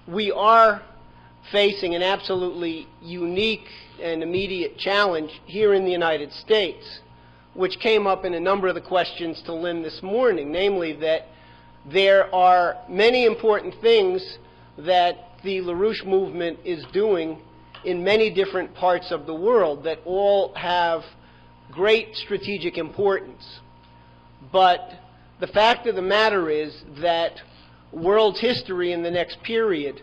we are facing an absolutely unique and immediate challenge here in the United States, which came up in a number of the questions to Lynn this morning, namely that there are many important things that the LaRouche movement is doing in many different parts of the world that all have great strategic importance. But the fact of the matter is that world history in the next period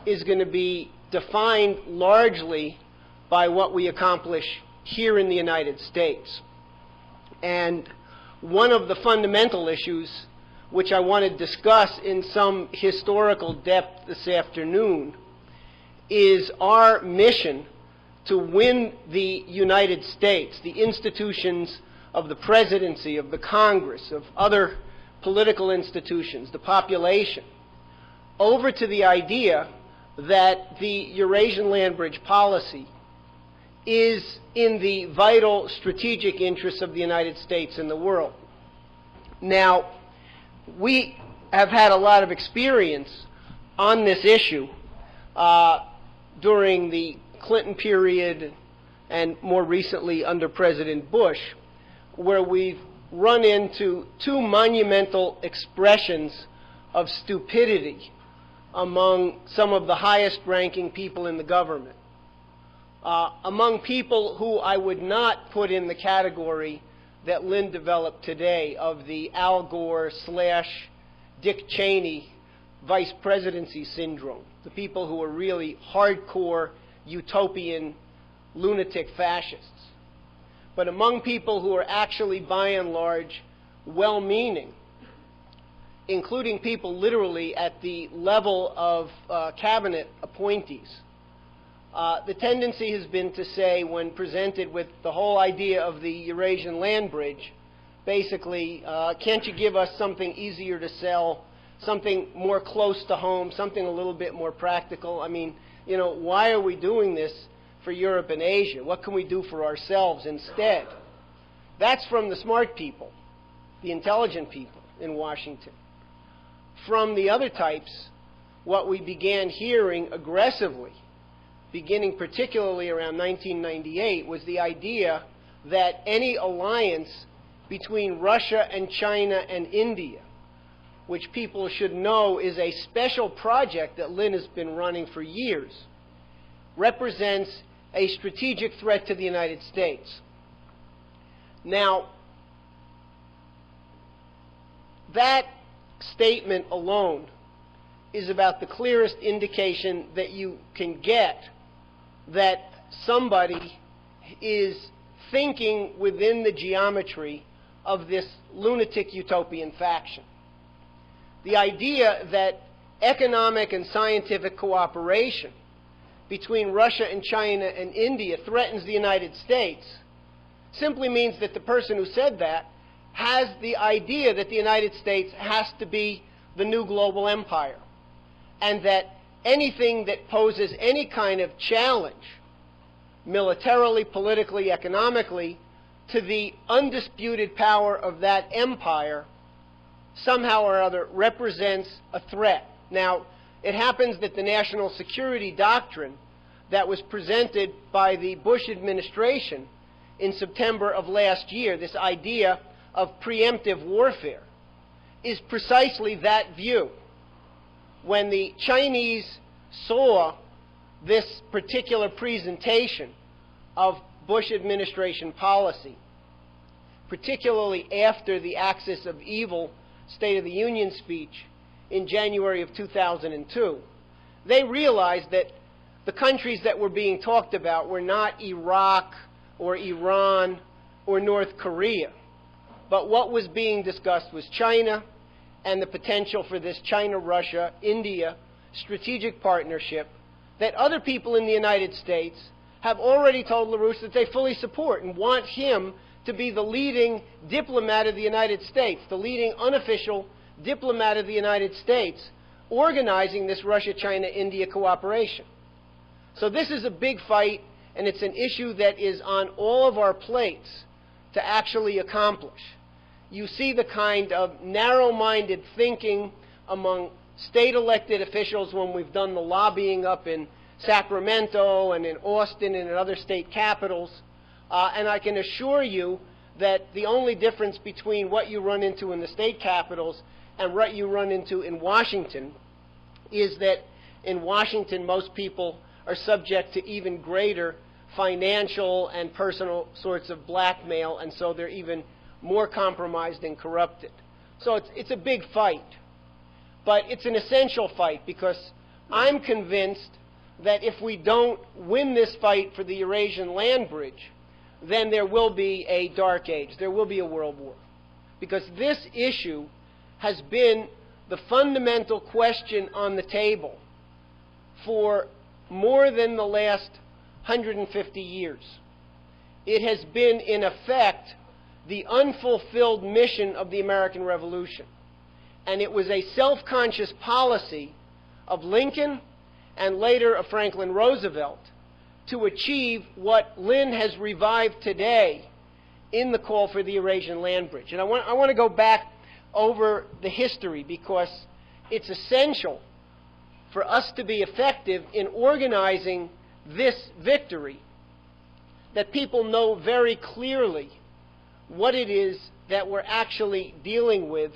is going to be defined largely by what we accomplish here in the United States. And one of the fundamental issues which I want to discuss in some historical depth this afternoon is our mission to win the United States, the institutions of the presidency, of the Congress, of other political institutions, the population, over to the idea that the Eurasian land bridge policy is in the vital strategic interests of the United States and the world. Now, we have had a lot of experience on this issue during the Clinton period and more recently under President Bush, where we've run into two monumental expressions of stupidity among some of the highest-ranking people in the government, among people who I would not put in the category that Lynn developed today of the Al Gore / Dick Cheney vice presidency syndrome, the people who are really hardcore utopian lunatic fascists. But among people who are actually by and large well-meaning, including people literally at the level of cabinet appointees, the tendency has been to say, when presented with the whole idea of the Eurasian land bridge, basically, can't you give us something easier to sell, something more close to home, something a little bit more practical? I mean, you know, why are we doing this for Europe and Asia? What can we do for ourselves instead? That's from the smart people, the intelligent people in Washington. From the other types, what we began hearing aggressively, beginning particularly around 1998, was the idea that any alliance between Russia and China and India, which people should know is a special project that Lynn has been running for years, represents a strategic threat to the United States. Now, that statement alone is about the clearest indication that you can get that somebody is thinking within the geometry of this lunatic utopian faction. The idea that economic and scientific cooperation between Russia and China and India threatens the United States simply means that the person who said that has the idea that the United States has to be the new global empire, and that anything that poses any kind of challenge, militarily, politically, economically, to the undisputed power of that empire somehow or other represents a threat. Now, it happens that the national security doctrine that was presented by the Bush administration in September of last year, this idea of preemptive warfare, is precisely that view. When the Chinese saw this particular presentation of Bush administration policy, particularly after the Axis of Evil State of the Union speech in January of 2002, they realized that the countries that were being talked about were not Iraq or Iran or North Korea, but what was being discussed was China and the potential for this China-Russia-India strategic partnership that other people in the United States have already told LaRouche that they fully support and want him to be the leading diplomat of the United States, the leading unofficial diplomat of the United States, organizing this Russia-China-India cooperation. So this is a big fight, and it's an issue that is on all of our plates to actually accomplish. You see the kind of narrow-minded thinking among state elected officials when we've done the lobbying up in Sacramento and in Austin and in other state capitals. And I can assure you that the only difference between what you run into in the state capitals and what you run into in Washington is that in Washington most people are subject to even greater financial and personal sorts of blackmail, and so they're even more compromised and corrupted. So it's a big fight. But it's an essential fight, because I'm convinced that if we don't win this fight for the Eurasian land bridge, then there will be a dark age. There will be a world war. Because this issue has been the fundamental question on the table for more than the last 150 years. It has been, in effect, the unfulfilled mission of the American Revolution. And it was a self-conscious policy of Lincoln and later of Franklin Roosevelt to achieve what Lynn has revived today in the call for the Eurasian land bridge. And I want to go back over the history, because it's essential for us to be effective in organizing this victory, that people know very clearly what it is that we're actually dealing with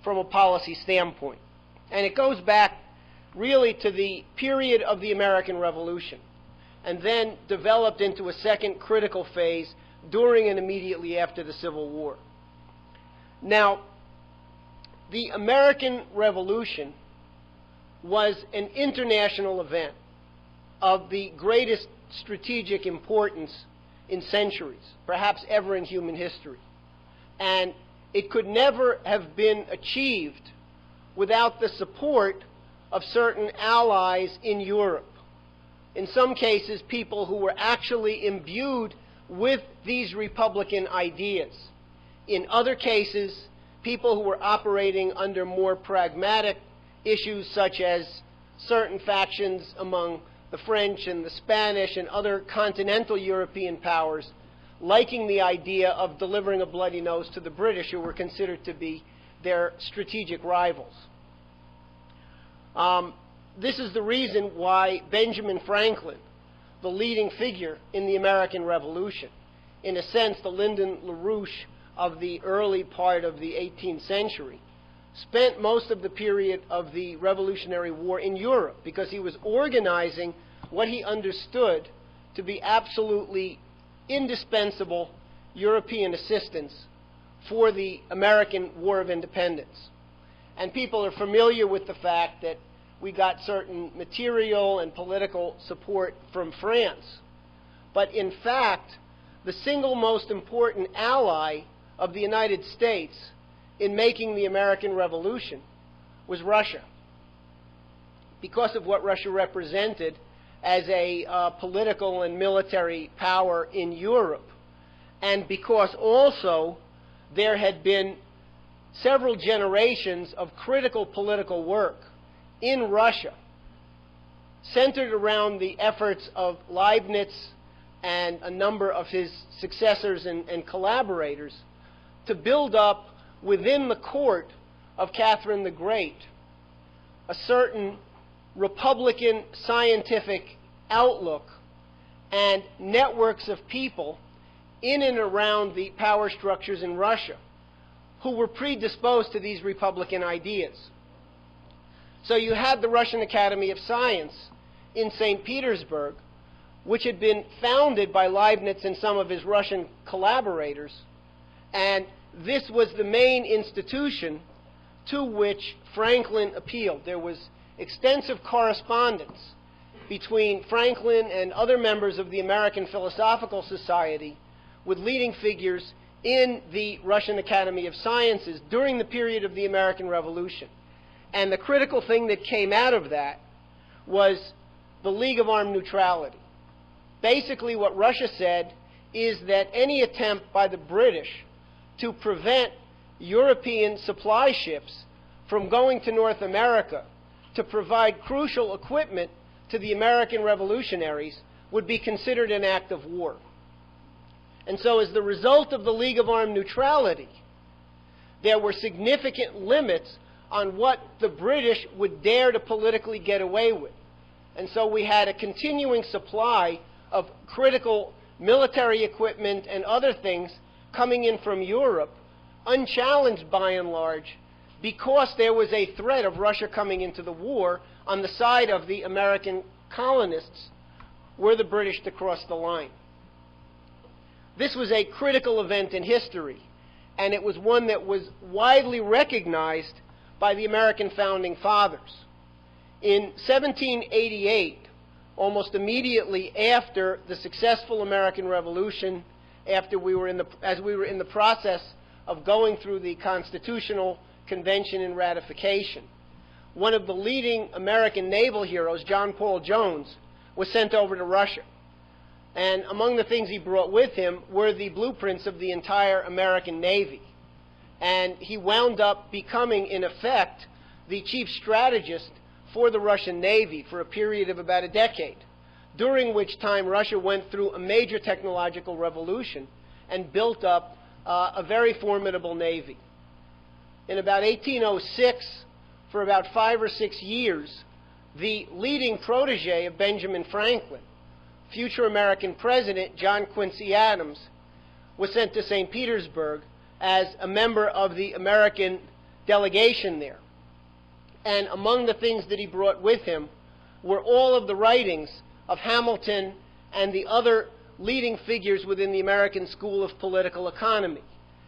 from a policy standpoint. And it goes back really to the period of the American Revolution, and then developed into a second critical phase during and immediately after the Civil War. Now, the American Revolution was an international event of the greatest strategic importance in centuries, perhaps ever in human history. And it could never have been achieved without the support of certain allies in Europe. In some cases, people who were actually imbued with these Republican ideas. In other cases, people who were operating under more pragmatic issues, such as certain factions among the French and the Spanish and other continental European powers, liking the idea of delivering a bloody nose to the British, who were considered to be their strategic rivals. This is the reason why Benjamin Franklin, the leading figure in the American Revolution, in a sense the Lyndon LaRouche of the early part of the 18th century, spent most of the period of the Revolutionary War in Europe, because he was organizing what he understood to be absolutely indispensable European assistance for the American War of Independence. And people are familiar with the fact that we got certain material and political support from France. But in fact, the single most important ally of the United States in making the American Revolution was Russia, because of what Russia represented as a political and military power in Europe, and because also there had been several generations of critical political work in Russia centered around the efforts of Leibniz and a number of his successors and collaborators to build up within the court of Catherine the Great a certain Republican scientific outlook and networks of people in and around the power structures in Russia who were predisposed to these Republican ideas. So you had the Russian Academy of Science in St. Petersburg, which had been founded by Leibniz and some of his Russian collaborators, and this was the main institution to which Franklin appealed. There was extensive correspondence between Franklin and other members of the American Philosophical Society with leading figures in the Russian Academy of Sciences during the period of the American Revolution. And the critical thing that came out of that was the League of Armed Neutrality. Basically, what Russia said is that any attempt by the British to prevent European supply ships from going to North America to provide crucial equipment to the American revolutionaries would be considered an act of war. And so as the result of the League of Armed Neutrality, there were significant limits on what the British would dare to politically get away with. And so we had a continuing supply of critical military equipment and other things coming in from Europe, unchallenged by and large, because there was a threat of Russia coming into the war on the side of the American colonists were the British to cross the line. This was a critical event in history, and it was one that was widely recognized by the American founding fathers. In 1788, almost immediately after the successful American Revolution, as we were in the process of going through the Constitutional Convention and ratification, one of the leading American naval heroes, John Paul Jones, was sent over to Russia. And among the things he brought with him were the blueprints of the entire American Navy. And he wound up becoming, in effect, the chief strategist for the Russian Navy for a period of about a decade, during which time Russia went through a major technological revolution and built up a very formidable navy. In about 1806, for about 5 or 6 years, the leading protege of Benjamin Franklin, future American President John Quincy Adams, was sent to St. Petersburg as a member of the American delegation there. And among the things that he brought with him were all of the writings of Hamilton and the other leading figures within the American School of Political Economy.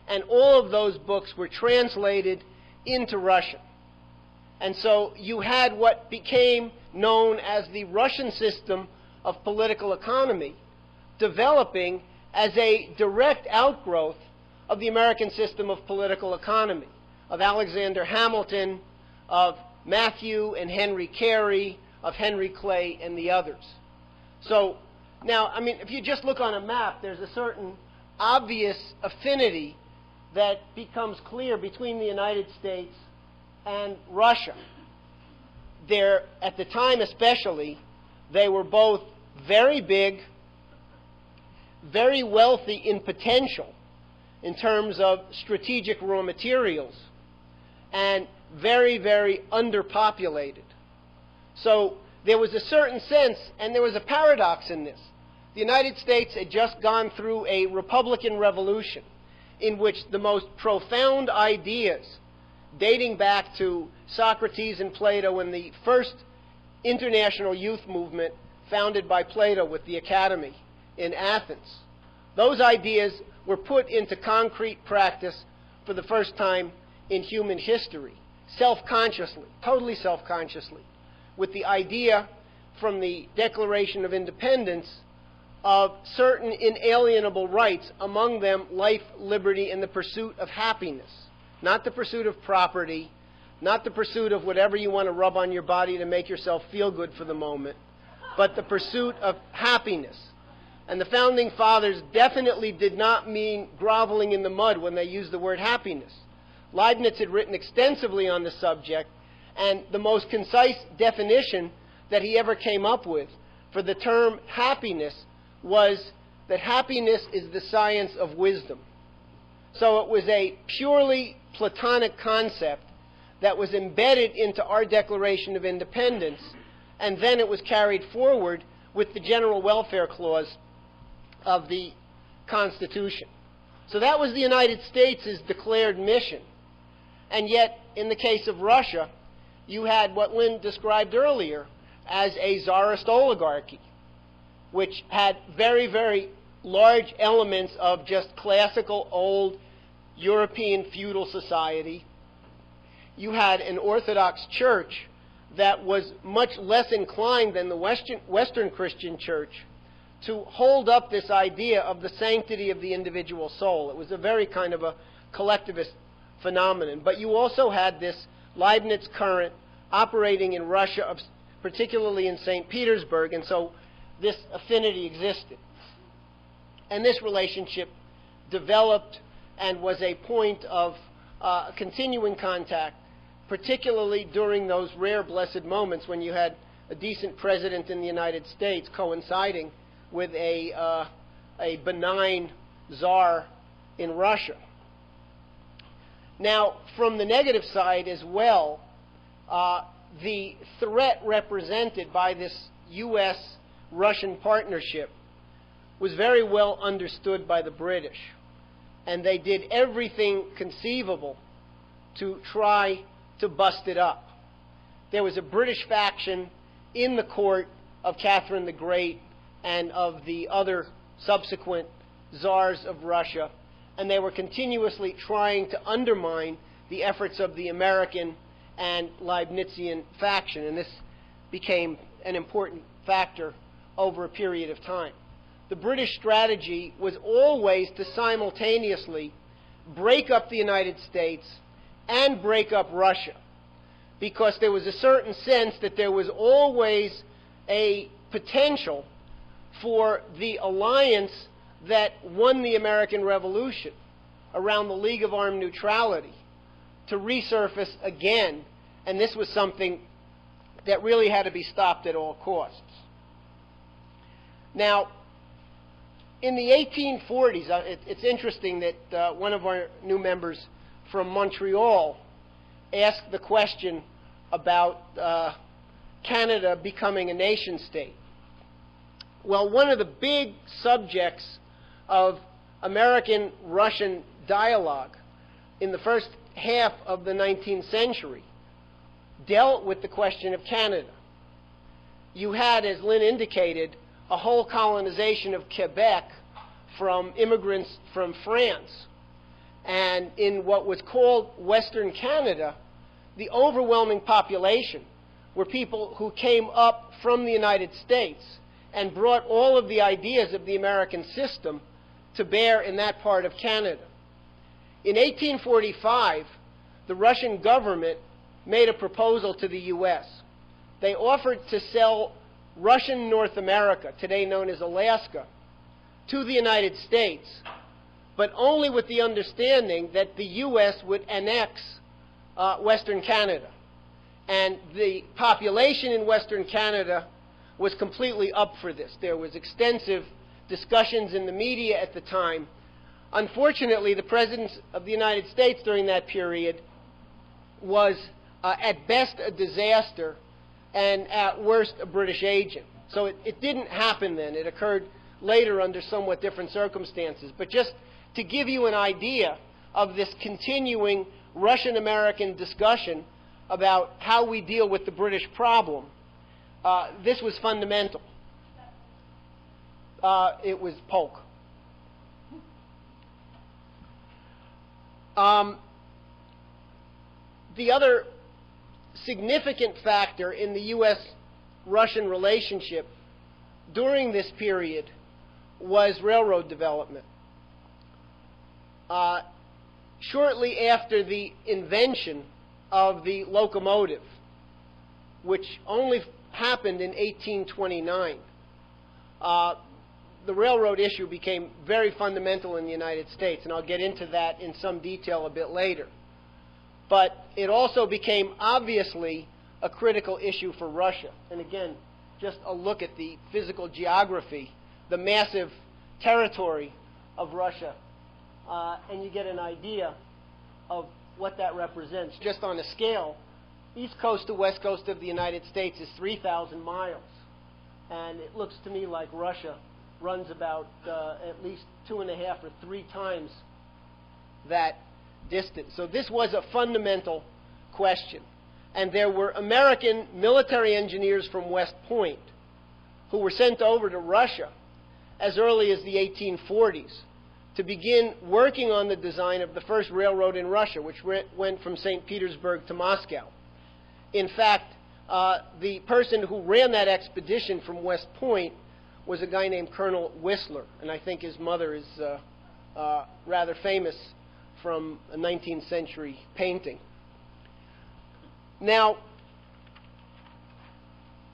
And all of those books were translated into Russian. And so you had what became known as the Russian system of political economy developing as a direct outgrowth of the American system of political economy, of Alexander Hamilton, of Matthew and Henry Carey, of Henry Clay, and the others. So now, I mean, if you just look on a map, there's a certain obvious affinity that becomes clear between the United States and Russia. There, at the time especially, they were both very big, very wealthy in potential in terms of strategic raw materials, and very, very underpopulated. So there was a certain sense, and there was a paradox in this. The United States had just gone through a Republican revolution in which the most profound ideas, dating back to Socrates and Plato and the first international youth movement founded by Plato with the Academy in Athens, those ideas were put into concrete practice for the first time in human history, self-consciously, totally self-consciously, with the idea from the Declaration of Independence of certain inalienable rights, among them life, liberty, and the pursuit of happiness. Not the pursuit of property, not the pursuit of whatever you want to rub on your body to make yourself feel good for the moment, but the pursuit of happiness. And the Founding Fathers definitely did not mean groveling in the mud when they used the word happiness. Leibniz had written extensively on the subject, and the most concise definition that he ever came up with for the term happiness was that happiness is the science of wisdom. So it was a purely Platonic concept that was embedded into our Declaration of Independence, and then it was carried forward with the General Welfare Clause of the Constitution. So that was the United States' declared mission. And yet, in the case of Russia, you had what Lynn described earlier as a czarist oligarchy, which had very, very large elements of just classical old European feudal society. You had an Orthodox Church that was much less inclined than the Western Christian Church to hold up this idea of the sanctity of the individual soul. It was a very kind of a collectivist phenomenon. But you also had this Leibniz current operating in Russia, particularly in St. Petersburg, and so this affinity existed. And this relationship developed and was a point of continuing contact, particularly during those rare blessed moments when you had a decent president in the United States coinciding with a benign czar in Russia. Now, from the negative side as well, the threat represented by this U.S. Russian partnership was very well understood by the British, and they did everything conceivable to try to bust it up. There was a British faction in the court of Catherine the Great and of the other subsequent czars of Russia, and they were continuously trying to undermine the efforts of the American and Leibnizian faction, and this became an important factor over a period of time. The British strategy was always to simultaneously break up the United States and break up Russia, because there was a certain sense that there was always a potential for the alliance that won the American Revolution around the League of Armed Neutrality to resurface again, and this was something that really had to be stopped at all costs. Now, in the 1840s, it's interesting that one of our new members from Montreal asked the question about Canada becoming a nation state. Well, one of the big subjects of American-Russian dialogue in the first half of the 19th century dealt with the question of Canada. You had, as Lynn indicated, a whole colonization of Quebec from immigrants from France. And in what was called Western Canada, the overwhelming population were people who came up from the United States and brought all of the ideas of the American system to bear in that part of Canada. In 1845, the Russian government made a proposal to the U.S. They offered to sell Russian North America, today known as Alaska, to the United States, but only with the understanding that the U.S. would annex Western Canada. And the population in Western Canada was completely up for this. There was extensive discussions in the media at the time. Unfortunately, the President of the United States during that period was at best a disaster and at worst a British agent. So it didn't happen then. It occurred later under somewhat different circumstances. But just to give you an idea of this continuing Russian-American discussion about how we deal with the British problem, this was fundamental. It was Polk. The other significant factor in the U.S.-Russian relationship during this period was railroad development. Shortly after the invention of the locomotive, which only happened in 1829, the railroad issue became very fundamental in the United States, and I'll get into that in some detail a bit later. But it also became obviously a critical issue for Russia. And again, just a look at the physical geography, the massive territory of Russia, and you get an idea of what that represents. Just on a scale, east coast to west coast of the United States is 3,000 miles. And it looks to me like Russia runs about at least 2.5 or 3 times that distance. So this was a fundamental question. And there were American military engineers from West Point who were sent over to Russia as early as the 1840s to begin working on the design of the first railroad in Russia, which went from St. Petersburg to Moscow. In fact, the person who ran that expedition from West Point was a guy named Colonel Whistler, and I think his mother is rather famous from a 19th century painting. Now,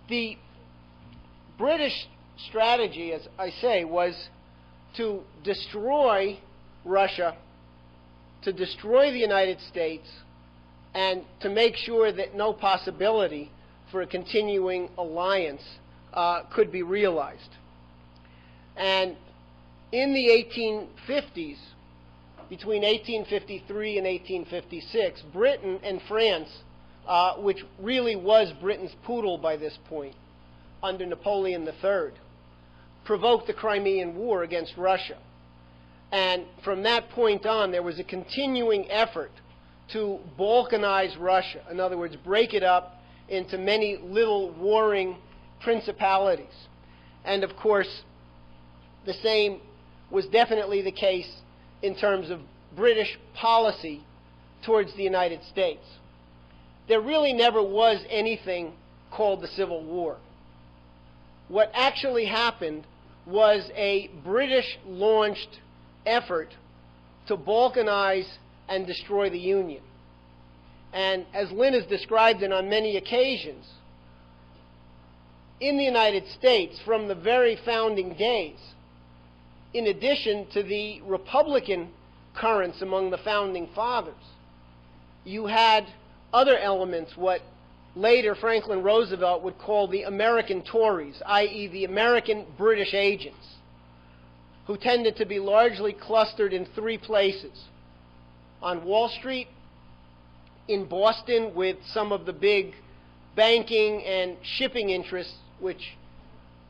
the British strategy, as I say, was to destroy Russia, to destroy the United States, and to make sure that no possibility for a continuing alliance could be realized. And in the 1850s, between 1853 and 1856, Britain and France, which really was Britain's poodle by this point, under Napoleon III, provoked the Crimean War against Russia. And from that point on, there was a continuing effort to balkanize Russia. In other words, break it up into many little warring principalities. And of course, the same was definitely the case in terms of British policy towards the United States. There really never was anything called the Civil War. What actually happened was a British-launched effort to balkanize and destroy the Union. And as Lynn has described it on many occasions, in the United States, from the very founding days, in addition to the Republican currents among the founding fathers, you had other elements, what later Franklin Roosevelt would call the American Tories, i.e. the American British agents, who tended to be largely clustered in three places: on Wall Street, in Boston with some of the big banking and shipping interests, which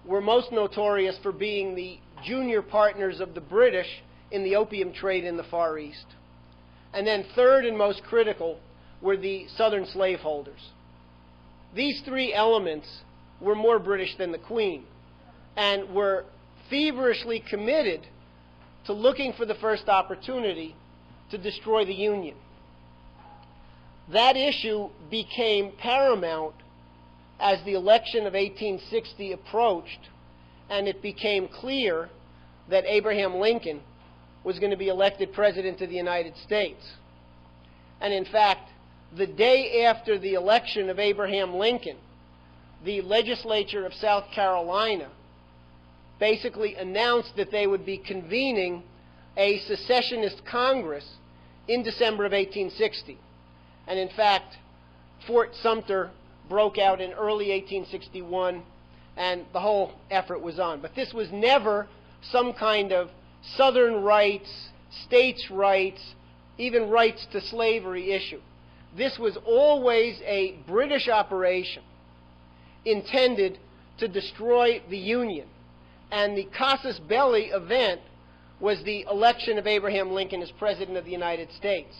were most notorious for being the junior partners of the British in the opium trade in the Far East. And then third and most critical were the Southern slaveholders. These three elements were more British than the Queen and were feverishly committed to looking for the first opportunity to destroy the Union. That issue became paramount as the election of 1860 approached, and it became clear that Abraham Lincoln was going to be elected President of the United States. And in fact, the day after the election of Abraham Lincoln, the legislature of South Carolina basically announced that they would be convening a secessionist Congress in December of 1860. And in fact, Fort Sumter broke out in early 1861, and the whole effort was on. But this was never some kind of Southern rights, states' rights, even rights to slavery issue. This was always a British operation intended to destroy the Union. And the casus belli event was the election of Abraham Lincoln as President of the United States,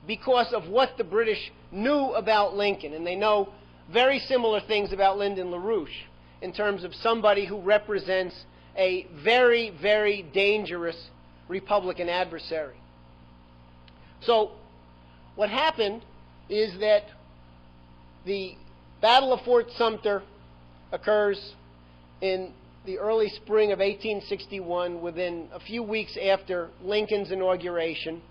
because of what the British knew about Lincoln. And they know very similar things about Lyndon LaRouche in terms of somebody who represents a very, very dangerous Republican adversary. So what happened is that the Battle of Fort Sumter occurs in the early spring of 1861, within a few weeks after Lincoln's inauguration.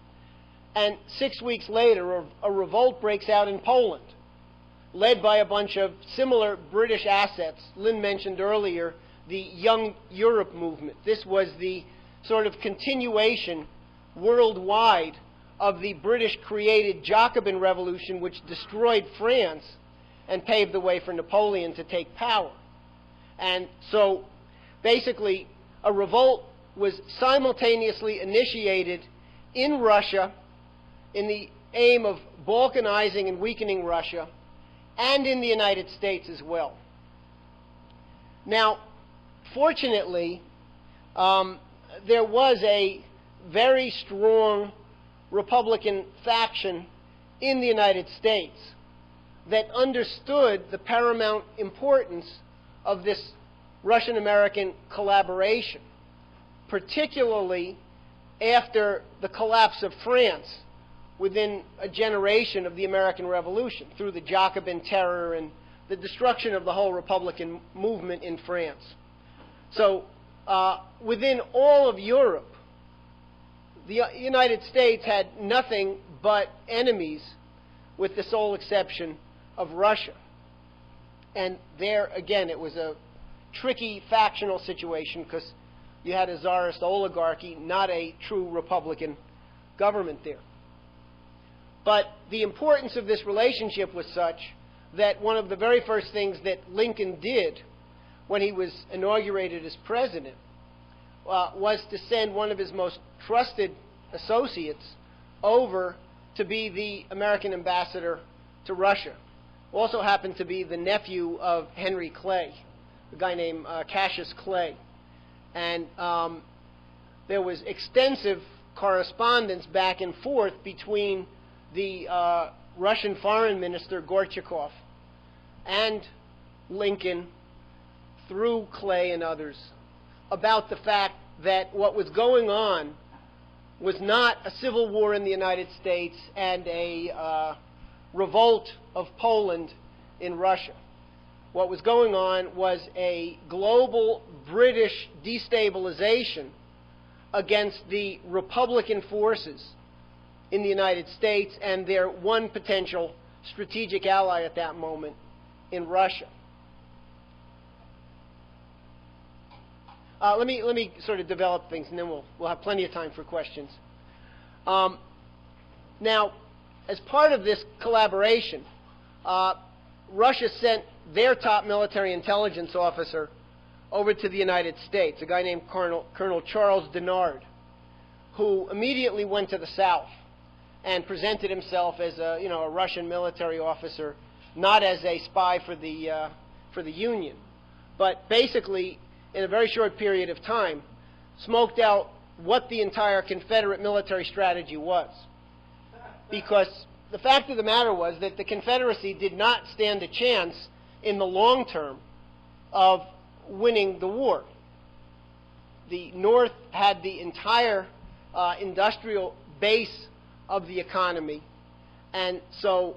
And 6 weeks later, a revolt breaks out in Poland, led by a bunch of similar British assets. Lynn mentioned earlier the Young Europe movement. This was the sort of continuation worldwide of the British-created Jacobin Revolution, which destroyed France and paved the way for Napoleon to take power. And so basically, a revolt was simultaneously initiated in Russia in the aim of balkanizing and weakening Russia, and in the United States as well. Now, fortunately, there was a very strong Republican faction in the United States that understood the paramount importance of this Russian-American collaboration, particularly after the collapse of France within a generation of the American Revolution, through the Jacobin terror and the destruction of the whole Republican movement in France. So within all of Europe, the United States had nothing but enemies, with the sole exception of Russia. And there, again, it was a tricky factional situation, because you had a czarist oligarchy, not a true Republican government there. But the importance of this relationship was such that one of the very first things that Lincoln did when he was inaugurated as president was to send one of his most trusted associates over to be the American ambassador to Russia. Also happened to be the nephew of Henry Clay, a guy named Cassius Clay. And there was extensive correspondence back and forth between the Russian Foreign Minister Gorchakov and Lincoln, through Clay and others, about the fact that what was going on was not a civil war in the United States and a revolt of Poland in Russia. What was going on was a global British destabilization against the Republican forces in the United States and their one potential strategic ally at that moment in Russia. Let me sort of develop things, and then we'll have plenty of time for questions. Now, as part of this collaboration, Russia sent their top military intelligence officer over to the United States, a guy named Colonel Charles Denard, who immediately went to the South and presented himself as a Russian military officer, not as a spy for the Union, but basically, in a very short period of time, smoked out what the entire Confederate military strategy was. Because the fact of the matter was that the Confederacy did not stand a chance in the long term of winning the war. The North had the entire industrial base of the economy, and so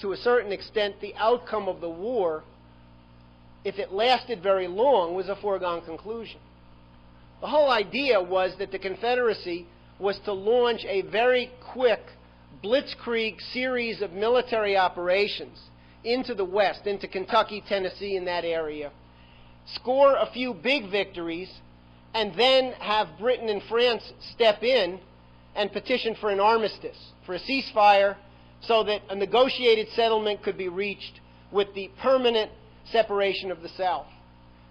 to a certain extent the outcome of the war, if it lasted very long, was a foregone conclusion. The whole idea was that the Confederacy was to launch a very quick blitzkrieg series of military operations into the West, into Kentucky, Tennessee, in that area, score a few big victories, and then have Britain and France step in and petition for an armistice, for a ceasefire, so that a negotiated settlement could be reached with the permanent separation of the South.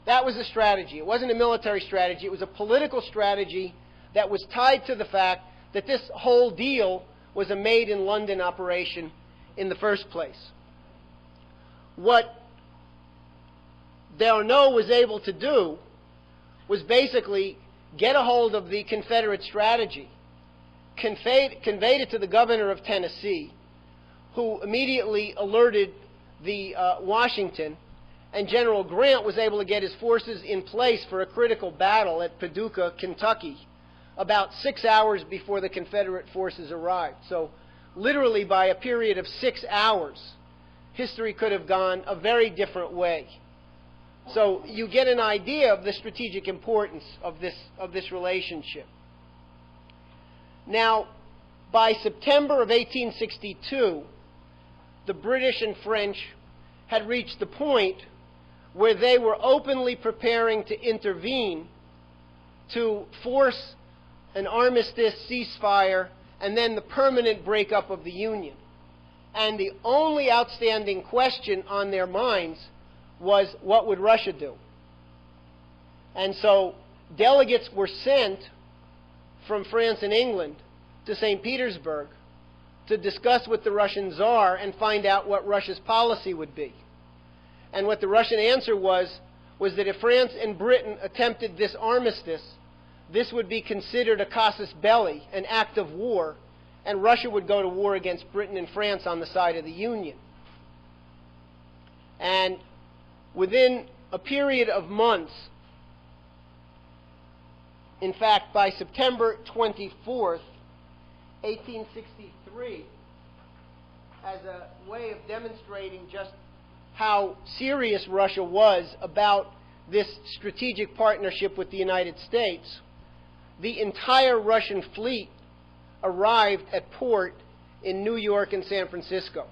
That was a strategy. It wasn't a military strategy. It was a political strategy that was tied to the fact that this whole deal was a made-in-London operation in the first place. What D'Arnaud was able to do was basically get a hold of the Confederate strategy, conveyed it to the governor of Tennessee, who immediately alerted the Washington, and General Grant was able to get his forces in place for a critical battle at Paducah, Kentucky, about 6 hours before the Confederate forces arrived. So literally by a period of 6 hours, history could have gone a very different way. So you get an idea of the strategic importance of this relationship. Now, by September of 1862, the British and French had reached the point where they were openly preparing to intervene to force an armistice, ceasefire, and then the permanent breakup of the Union. And the only outstanding question on their minds was, what would Russia do? And so delegates were sent from France and England to St. Petersburg to discuss with the Russian Tsar and find out what Russia's policy would be. And what the Russian answer was that if France and Britain attempted this armistice, this would be considered a casus belli, an act of war, and Russia would go to war against Britain and France on the side of the Union. And within a period of months, in fact, by September 24th, 1863, as a way of demonstrating just how serious Russia was about this strategic partnership with the United States, the entire Russian fleet arrived at port in New York and San Francisco.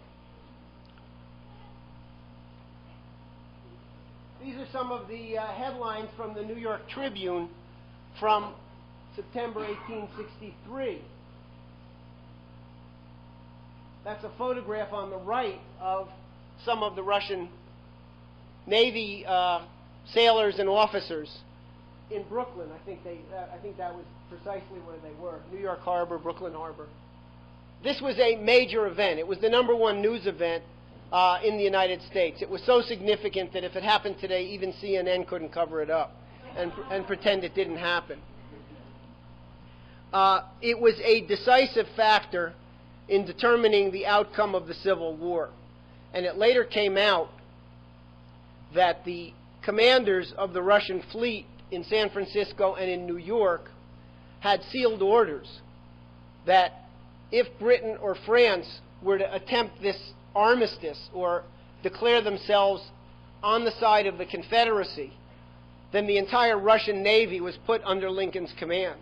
These are some of the headlines from the New York Tribune from September 1863. That's a photograph on the right of some of the Russian Navy sailors and officers in Brooklyn. I think that was precisely where they were. New York Harbor, Brooklyn Harbor. This was a major event. It was the #1 news event in the United States. It was so significant that if it happened today, even CNN couldn't cover it up and pretend it didn't happen. It was a decisive factor in determining the outcome of the Civil War. And it later came out that the commanders of the Russian fleet in San Francisco and in New York had sealed orders that if Britain or France were to attempt this armistice or declare themselves on the side of the Confederacy, then the entire Russian Navy was put under Lincoln's command.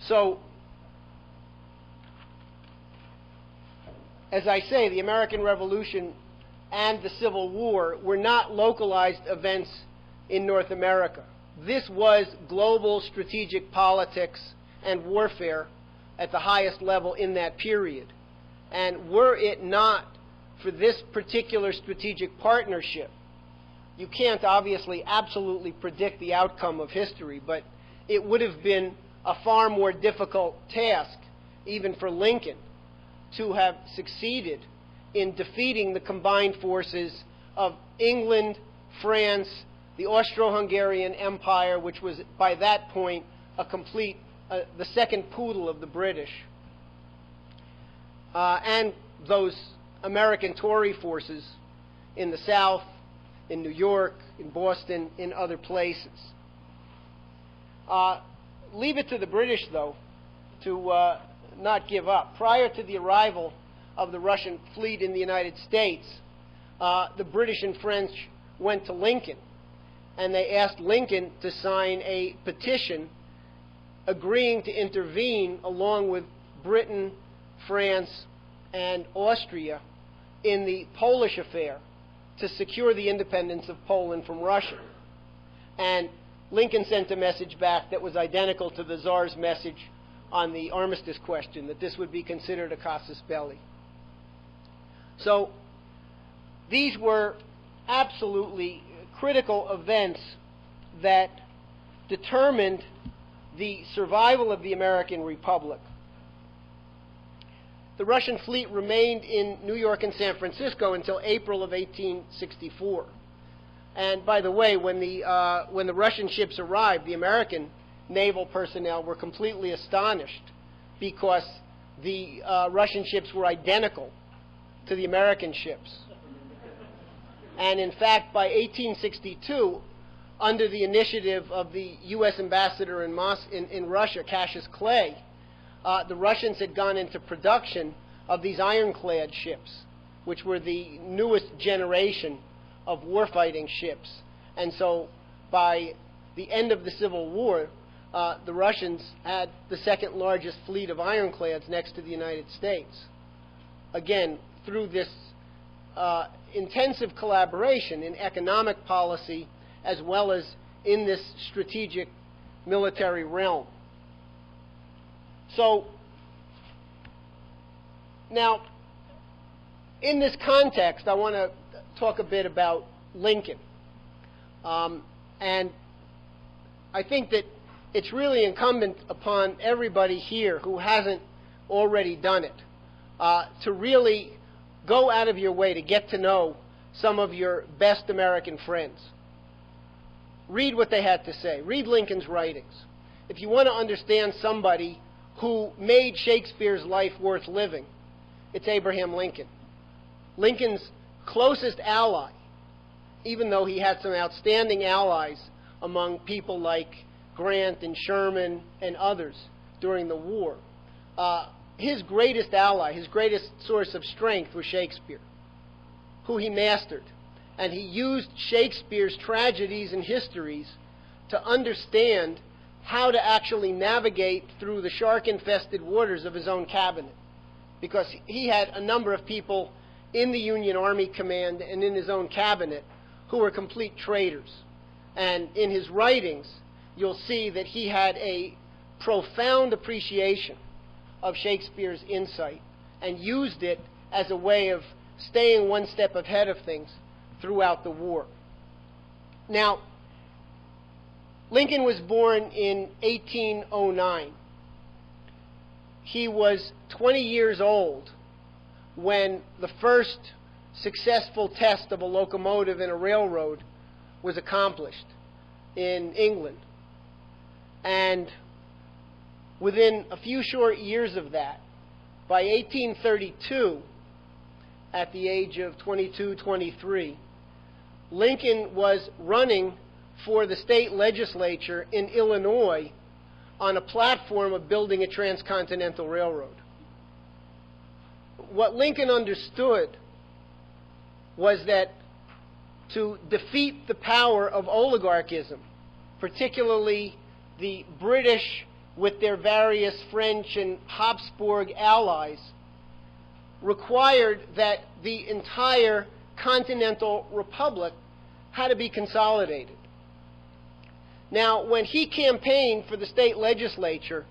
So, as I say, the American Revolution and the Civil War were not localized events in North America. This was global strategic politics and warfare at the highest level in that period. And were it not for this particular strategic partnership, you can't obviously absolutely predict the outcome of history, but it would have been a far more difficult task, even for Lincoln, to have succeeded in defeating the combined forces of England, France, the Austro-Hungarian Empire, which was by that point a complete, the second poodle of the British, and those American Tory forces in the South, in New York, in Boston, in other places. Leave it to the British, though, to not give up. Prior to the arrival of the Russian fleet in the United States, the British and French went to Lincoln, and they asked Lincoln to sign a petition agreeing to intervene along with Britain, France, and Austria in the Polish affair to secure the independence of Poland from Russia. And Lincoln sent a message back that was identical to the Tsar's message on the armistice question, that this would be considered a casus belli. So these were absolutely critical events that determined the survival of the American Republic. The Russian fleet remained in New York and San Francisco until April of 1864. And by the way, when the Russian ships arrived, the American naval personnel were completely astonished because the Russian ships were identical to the American ships. And in fact, by 1862, under the initiative of the U.S. ambassador in Russia, Cassius Clay, the Russians had gone into production of these ironclad ships, which were the newest generation of warfighting ships. And so by the end of the Civil War, the Russians had the second largest fleet of ironclads next to the United States. Again, through this intensive collaboration in economic policy as well as in this strategic military realm. So, now, in this context, I want to talk a bit about Lincoln. And I think that it's really incumbent upon everybody here who hasn't already done it to really go out of your way to get to know some of your best American friends. Read what they had to say. Read Lincoln's writings. If you want to understand somebody who made Shakespeare's life worth living, it's Abraham Lincoln. Lincoln's closest ally, even though he had some outstanding allies among people like Grant and Sherman and others during the war, his greatest ally, his greatest source of strength was Shakespeare, who he mastered. And he used Shakespeare's tragedies and histories to understand how to actually navigate through the shark-infested waters of his own cabinet. Because he had a number of people in the Union Army Command and in his own cabinet who were complete traitors. And in his writings, you'll see that he had a profound appreciation of Shakespeare's insight and used it as a way of staying one step ahead of things throughout the war. Now, Lincoln was born in 1809. He was 20 years old when the first successful test of a locomotive in a railroad was accomplished in England. And within a few short years of that, by 1832, at the age of 22, 23, Lincoln was running for the state legislature in Illinois on a platform of building a transcontinental railroad. What Lincoln understood was that to defeat the power of oligarchism, particularly the British with their various French and Habsburg allies, required that the entire continental republic had to be consolidated. Now, when he campaigned for the state legislature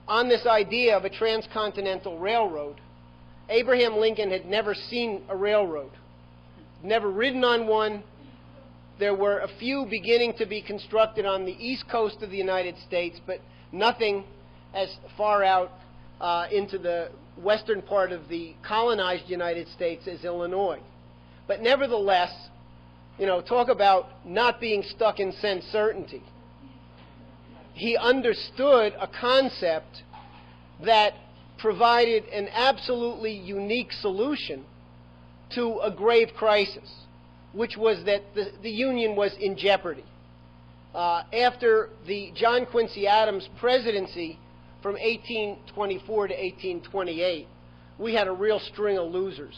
on this idea of a transcontinental railroad, Abraham Lincoln had never seen a railroad, never ridden on one. There were a few beginning to be constructed on the east coast of the United States, but nothing as far out into the western part of the colonized United States as Illinois. But nevertheless, talk about not being stuck in sense certainty. He understood a concept that provided an absolutely unique solution to a grave crisis, which was that the Union was in jeopardy. After the John Quincy Adams presidency from 1824 to 1828, we had a real string of losers,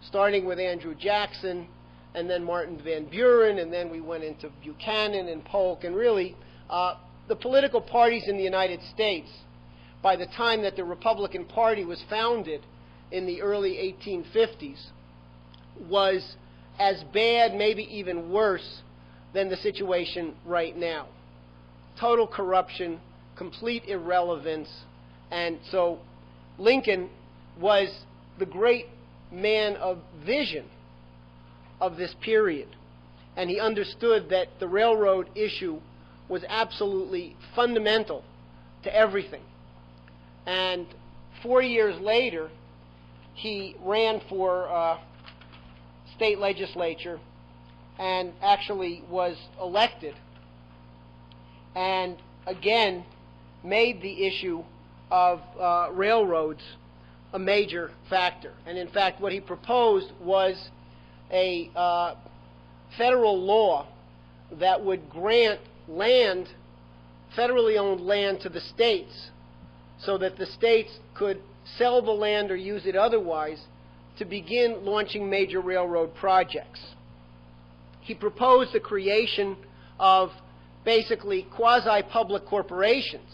starting with Andrew Jackson, and then Martin Van Buren, and then we went into Buchanan and Polk, and really the political parties in the United States, by the time that the Republican Party was founded in the early 1850s, was as bad, maybe even worse, than the situation right now. Total corruption, complete irrelevance, and so Lincoln was the great man of vision of this period, and he understood that the railroad issue was absolutely fundamental to everything. And 4 years later, he ran for state legislature and actually was elected, and again made the issue of railroads a major factor. And in fact, what he proposed was a federal law that would grant land, federally owned land, to the states, so that the states could sell the land or use it otherwise to begin launching major railroad projects. He proposed the creation of basically quasi-public corporations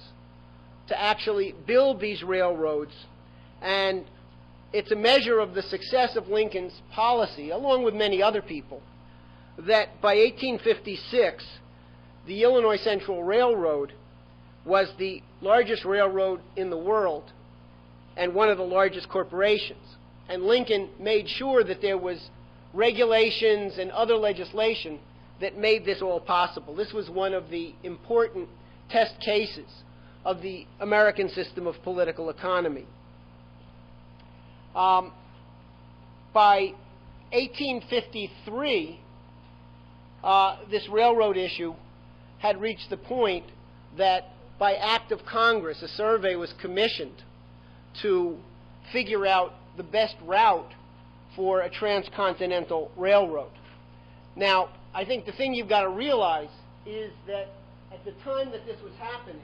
to actually build these railroads, and it's a measure of the success of Lincoln's policy, along with many other people, that by 1856, the Illinois Central Railroad was the largest railroad in the world and one of the largest corporations. And Lincoln made sure that there was regulations and other legislation that made this all possible. This was one of the important test cases of the American system of political economy. By 1853, this railroad issue had reached the point that by act of Congress, a survey was commissioned to figure out the best route for a transcontinental railroad. Now, I think the thing you've got to realize is that at the time that this was happening,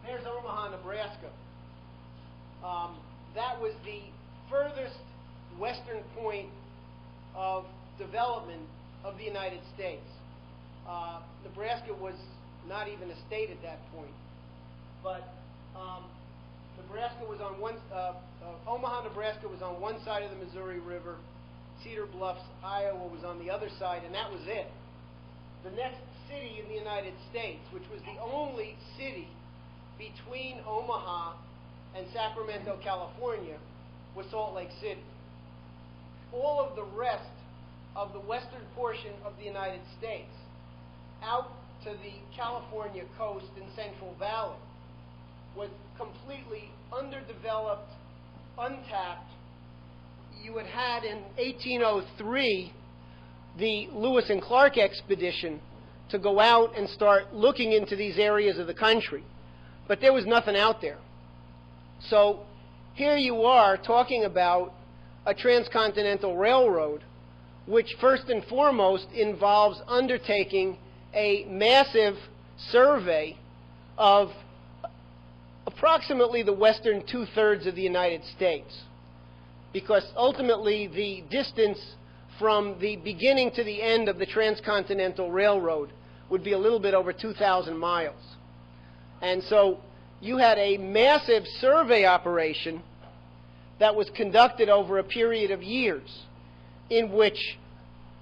there's Omaha, Nebraska. That was the furthest western point of development of the United States. Nebraska was not even a state at that point, but Nebraska was on one. Omaha, Nebraska was on one side of the Missouri River. Cedar Bluffs, Iowa was on the other side, and that was it. The next city in the United States, which was the only city between Omaha and Sacramento, California, was Salt Lake City. All of the rest of the western portion of the United States, out to the California coast and Central Valley, was completely underdeveloped, untapped. You had in 1803 the Lewis and Clark expedition to go out and start looking into these areas of the country. But there was nothing out there. So here you are talking about a transcontinental railroad, which first and foremost involves undertaking a massive survey of approximately the western two-thirds of the United States. Because ultimately the distance from the beginning to the end of the Transcontinental Railroad would be a little bit over 2,000 miles. And so you had a massive survey operation that was conducted over a period of years, in which,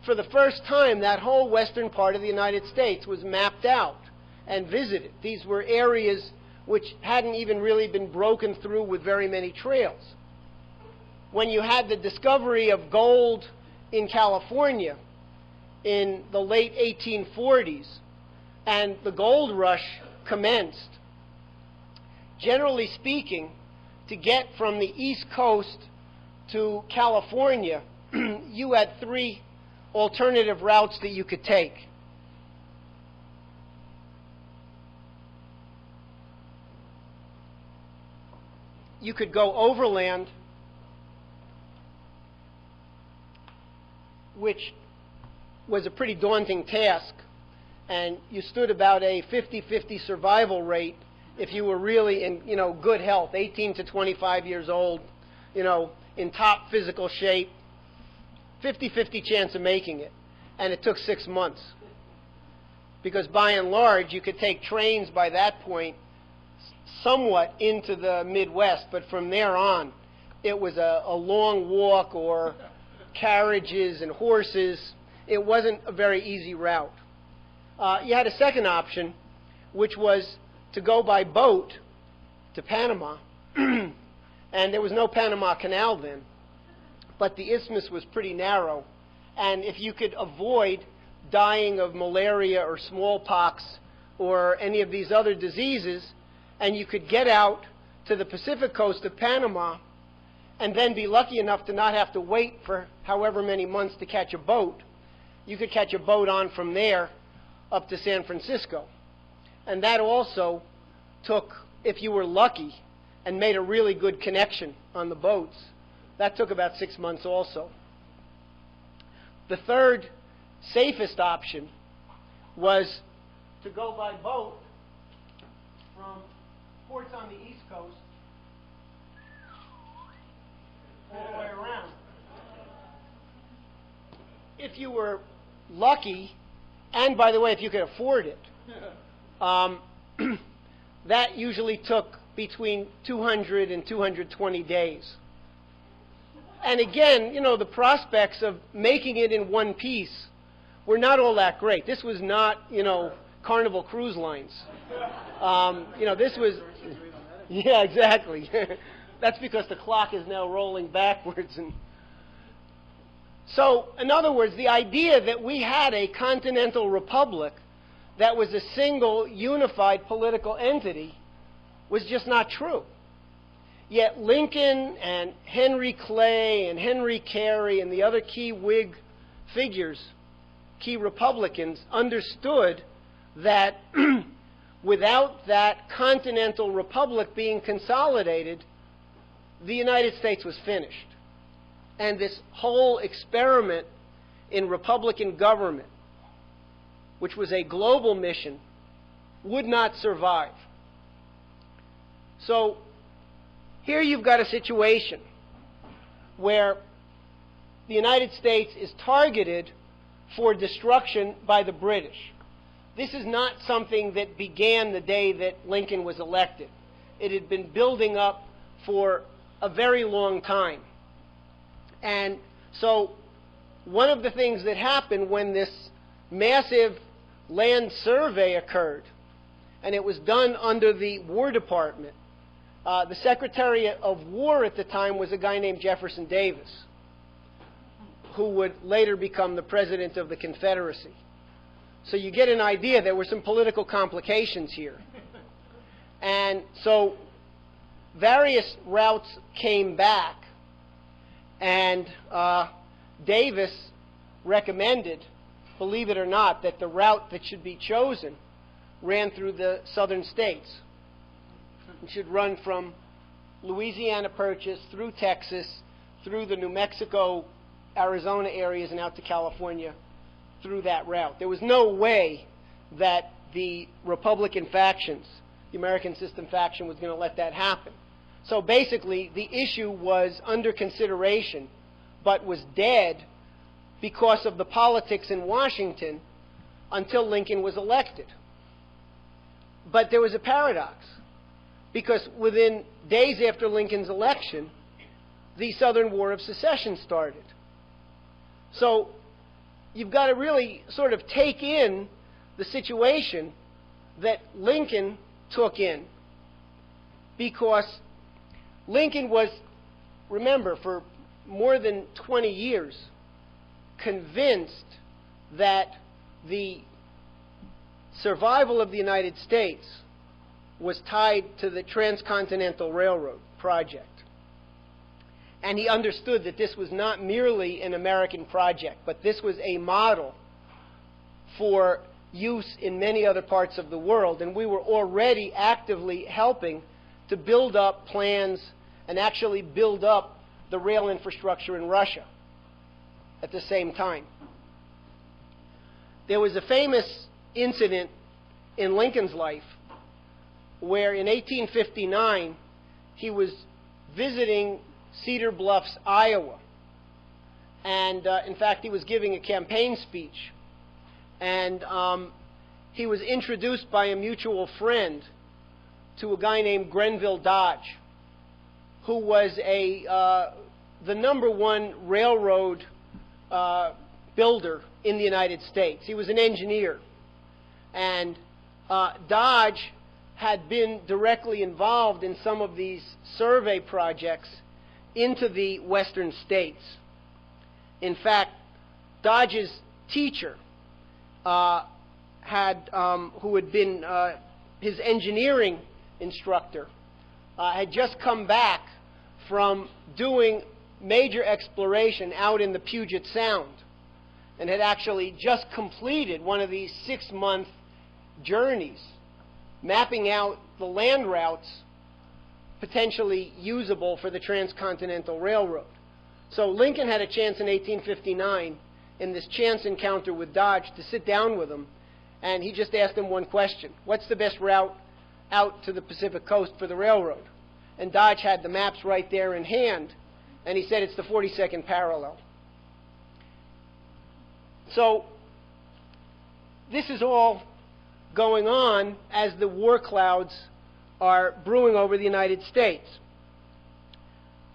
for the first time, that whole western part of the United States was mapped out and visited. These were areas which hadn't even really been broken through with very many trails. When you had the discovery of gold in California in the late 1840s and the gold rush commenced, generally speaking, to get from the East Coast to California, you had three alternative routes that you could take. You could go overland, which was a pretty daunting task, and you stood about a 50-50 survival rate if you were really in, good health, 18 to 25 years old, in top physical shape, 50-50 chance of making it. And it took 6 months. Because by and large, you could take trains by that point somewhat into the Midwest, but from there on, it was a long walk or carriages and horses. It wasn't a very easy route. You had a second option, which was to go by boat to Panama, and there was no Panama Canal then, but the isthmus was pretty narrow, and if you could avoid dying of malaria or smallpox or any of these other diseases, and you could get out to the Pacific coast of Panama and then be lucky enough to not have to wait for however many months to catch a boat, you could catch a boat on from there up to San Francisco. And that also took, if you were lucky and made a really good connection on the boats, that took about 6 months also. The third safest option was to go by boat from ports on the East Coast all the way around. If you were lucky, and by the way, if you could afford it, that usually took between 200 and 220 days. And again, the prospects of making it in one piece were not all that great. This was not, Carnival Cruise Lines. This was, yeah, exactly. That's because the clock is now rolling backwards. And so, in other words, the idea that we had a continental republic that was a single, unified political entity was just not true. Yet Lincoln and Henry Clay and Henry Carey and the other key Whig figures, key Republicans, understood that without that continental republic being consolidated, the United States was finished. And this whole experiment in Republican government, which was a global mission, would not survive. So here you've got a situation where the United States is targeted for destruction by the British. This is not something that began the day that Lincoln was elected. It had been building up for a very long time. And so one of the things that happened when this massive land survey occurred, and it was done under the War Department. The Secretary of War at the time was a guy named Jefferson Davis, who would later become the President of the Confederacy. So you get an idea there were some political complications here. And so various routes came back, and Davis recommended, believe it or not, that the route that should be chosen ran through the southern states. It should run from Louisiana Purchase through Texas, through the New Mexico, Arizona areas, and out to California through that route. There was no way that the Republican factions, the American System faction, was going to let that happen. So basically, the issue was under consideration, but was dead because of the politics in Washington until Lincoln was elected. But there was a paradox, because within days after Lincoln's election, the Southern War of Secession started. So you've got to really sort of take in the situation that Lincoln took in, because Lincoln was, remember, for more than 20 years, convinced that the survival of the United States was tied to the Transcontinental Railroad project. And he understood that this was not merely an American project, but this was a model for use in many other parts of the world. And we were already actively helping to build up plans and actually build up the rail infrastructure in Russia at the same time. There was a famous incident in Lincoln's life where in 1859 he was visiting Cedar Bluffs, Iowa. And in fact, he was giving a campaign speech. And he was introduced by a mutual friend to a guy named Grenville Dodge, who was the #1 railroad builder in the United States. He was an engineer. And Dodge had been directly involved in some of these survey projects into the western states. In fact, Dodge's teacher, who had been his engineering instructor, had just come back from doing major exploration out in the Puget Sound, and had actually just completed one of these 6-month journeys, mapping out the land routes potentially usable for the Transcontinental Railroad. So Lincoln had a chance in 1859, in this chance encounter with Dodge, to sit down with him, and he just asked him one question: what's the best route out to the Pacific coast for the railroad? And Dodge had the maps right there in hand, and he said it's the 42nd parallel. So this is all going on as the war clouds are brewing over the United States.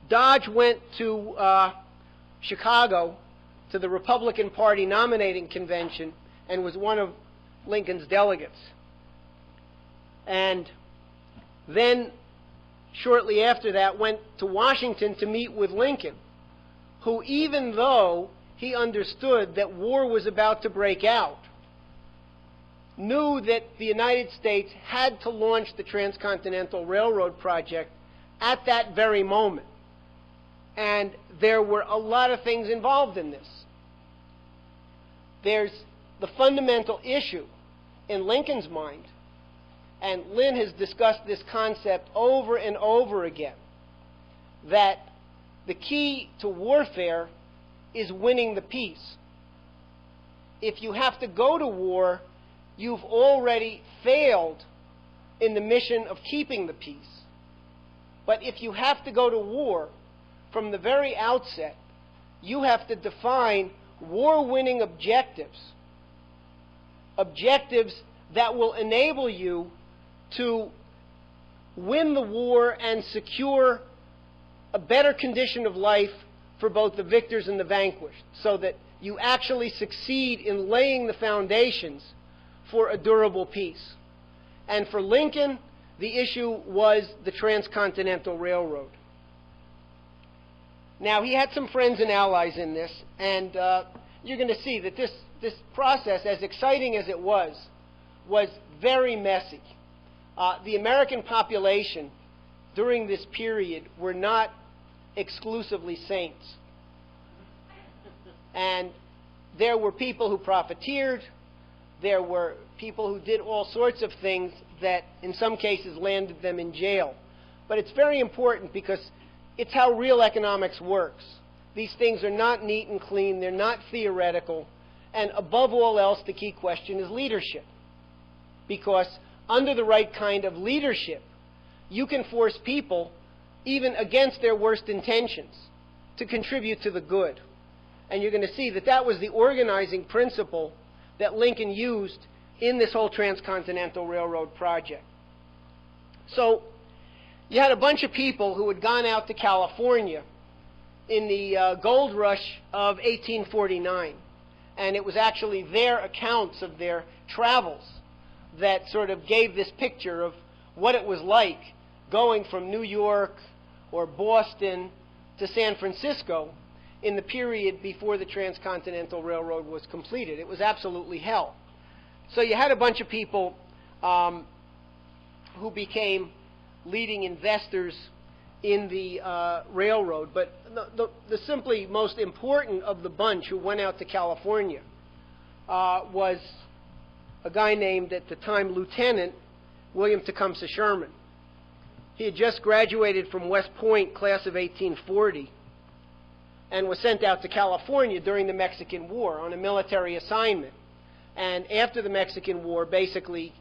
Dodge went to Chicago to the Republican Party nominating convention and was one of Lincoln's delegates. And then shortly after that went to Washington to meet with Lincoln, who, even though he understood that war was about to break out, knew that the United States had to launch the Transcontinental Railroad project at that very moment. And there were a lot of things involved in this. There's the fundamental issue in Lincoln's mind, and Lynn has discussed this concept over and over again, that the key to warfare is winning the peace. If you have to go to war, you've already failed in the mission of keeping the peace. But if you have to go to war, from the very outset, you have to define war-winning objectives. Objectives that will enable you to win the war and secure a better condition of life for both the victors and the vanquished, so that you actually succeed in laying the foundations for a durable peace. And for Lincoln, the issue was the Transcontinental Railroad. Now, he had some friends and allies in this, and you're going to see that this process, as exciting as it was very messy. The American population during this period were not exclusively saints. And there were people who profiteered. There were people who did all sorts of things that in some cases landed them in jail. But it's very important because it's how real economics works. These things are not neat and clean. They're not theoretical. And above all else, the key question is leadership. Because under the right kind of leadership, you can force people, even against their worst intentions, to contribute to the good. And you're going to see that that was the organizing principle that Lincoln used in this whole Transcontinental Railroad project. So you had a bunch of people who had gone out to California in the gold rush of 1849. And it was actually their accounts of their travels that sort of gave this picture of what it was like going from New York or Boston to San Francisco in the period before the Transcontinental Railroad was completed. It was absolutely hell. So you had a bunch of people who became leading investors in the railroad, but the simply most important of the bunch who went out to California was a guy named, at the time, Lieutenant William Tecumseh Sherman. He had just graduated from West Point, class of 1840, and was sent out to California during the Mexican War on a military assignment. And after the Mexican War, basically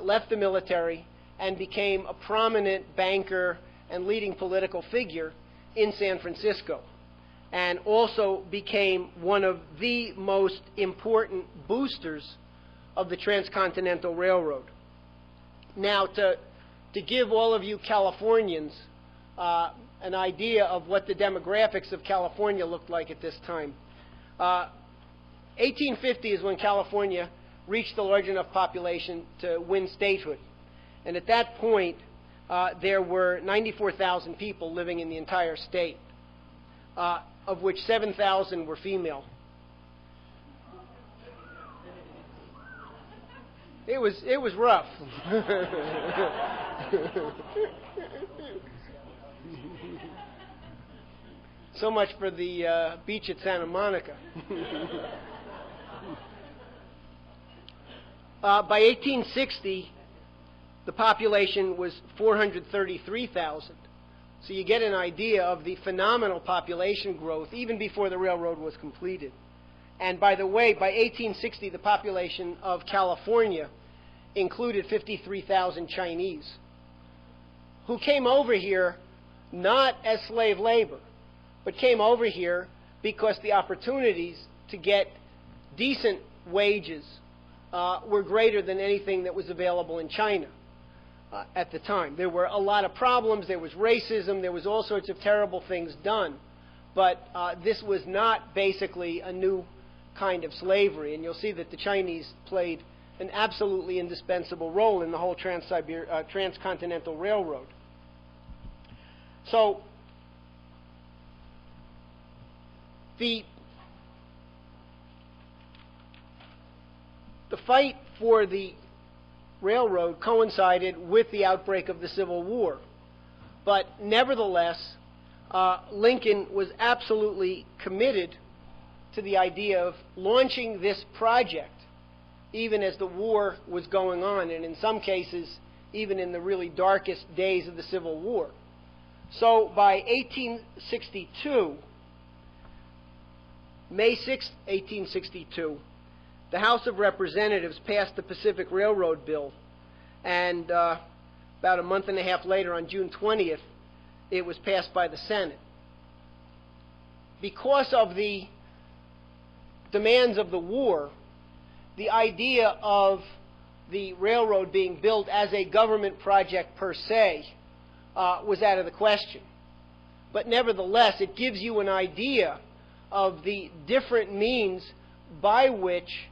left the military and became a prominent banker and leading political figure in San Francisco, and also became one of the most important boosters of the Transcontinental Railroad. Now, to give all of you Californians an idea of what the demographics of California looked like at this time, 1850 is when California reached a large enough population to win statehood. And at that point, there were 94,000 people living in the entire state, of which 7,000 were female. It was rough. So much for the beach at Santa Monica. By 1860, the population was 433,000. So you get an idea of the phenomenal population growth even before the railroad was completed. And by the way, by 1860, the population of California included 53,000 Chinese who came over here not as slave labor, but came over here because the opportunities to get decent wages were greater than anything that was available in China at the time. There were a lot of problems. There was racism. There was all sorts of terrible things done. But this was not basically a new kind of slavery. And you'll see that the Chinese played an absolutely indispensable role in the whole Transcontinental Railroad. So the fight for the railroad coincided with the outbreak of the Civil War. But nevertheless, Lincoln was absolutely committed to the idea of launching this project even as the war was going on, and in some cases, even in the really darkest days of the Civil War. So by 1862, May 6, 1862, the House of Representatives passed the Pacific Railroad Bill, and about a month and a half later, on June 20th, it was passed by the Senate. Because of the demands of the war, the idea of the railroad being built as a government project per se was out of the question. But nevertheless, it gives you an idea of the different means by which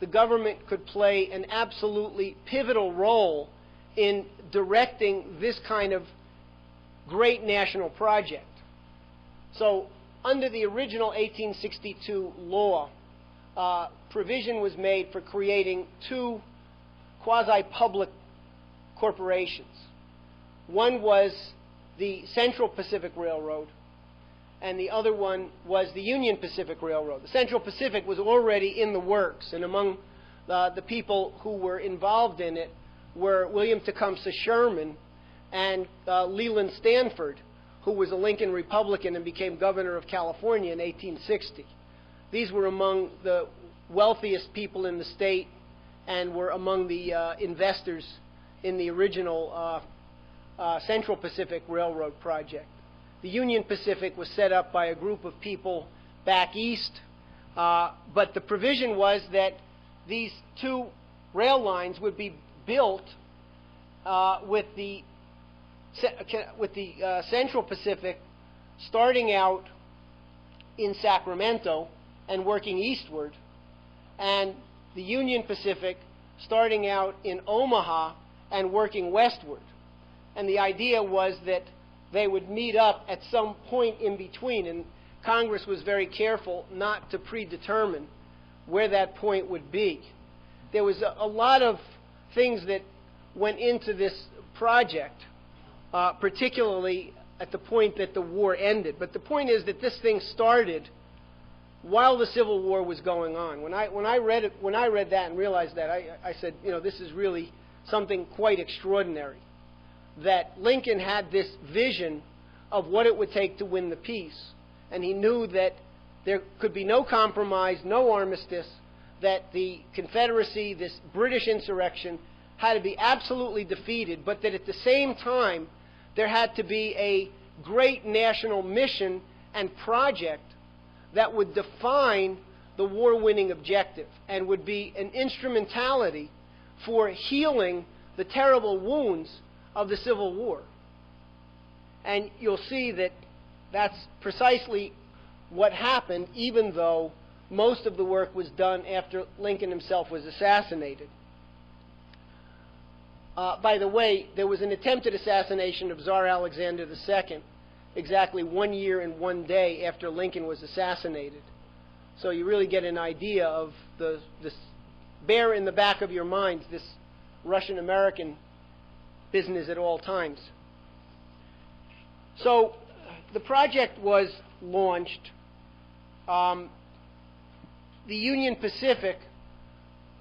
the government could play an absolutely pivotal role in directing this kind of great national project. So, under the original 1862 law, provision was made for creating two quasi-public corporations. One was the Central Pacific Railroad, and the other one was the Union Pacific Railroad. The Central Pacific was already in the works, and among the people who were involved in it were William Tecumseh Sherman and Leland Stanford, who was a Lincoln Republican and became governor of California in 1860. These were among the wealthiest people in the state and were among the investors in the original Central Pacific Railroad project. The Union Pacific was set up by a group of people back east, but the provision was that these two rail lines would be built with the Central Pacific starting out in Sacramento and working eastward, and the Union Pacific starting out in Omaha and working westward. And the idea was that they would meet up at some point in between, and Congress was very careful not to predetermine where that point would be. There was a lot of things that went into this project, particularly at the point that the war ended. But the point is that this thing started while the Civil War was going on. When I read that and realized that, I said, you know, this is really something quite extraordinary. That Lincoln had this vision of what it would take to win the peace, and he knew that there could be no compromise, no armistice, that the Confederacy, this British insurrection, had to be absolutely defeated, but that at the same time there had to be a great national mission and project that would define the war-winning objective and would be an instrumentality for healing the terrible wounds of the Civil War. And you'll see that that's precisely what happened, even though most of the work was done after Lincoln himself was assassinated. By the way, there was an attempted assassination of Tsar Alexander II exactly 1 year and 1 day after Lincoln was assassinated. So you really get an idea of this, bear in the back of your minds this Russian-American business at all times. So the project was launched. The Union Pacific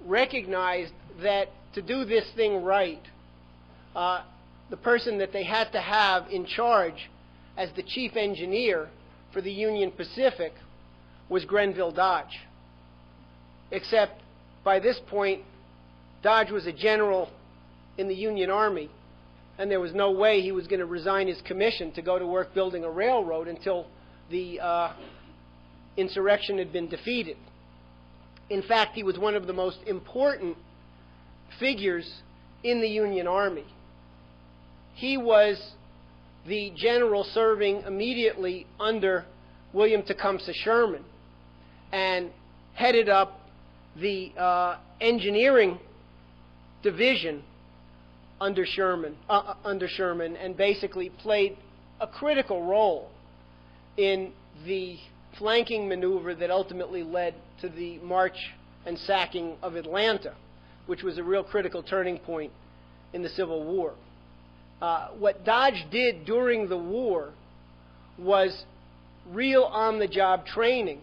recognized that to do this thing right, the person that they had to have in charge as the chief engineer for the Union Pacific was Grenville Dodge. Except by this point, Dodge was a general in the Union Army, and there was no way he was going to resign his commission to go to work building a railroad until the insurrection had been defeated. In fact, he was one of the most important figures in the Union Army. He was the general serving immediately under William Tecumseh Sherman and headed up the engineering division under Sherman, and basically played a critical role in the flanking maneuver that ultimately led to the march and sacking of Atlanta, which was a real critical turning point in the Civil War. What Dodge did during the war was real on-the-job training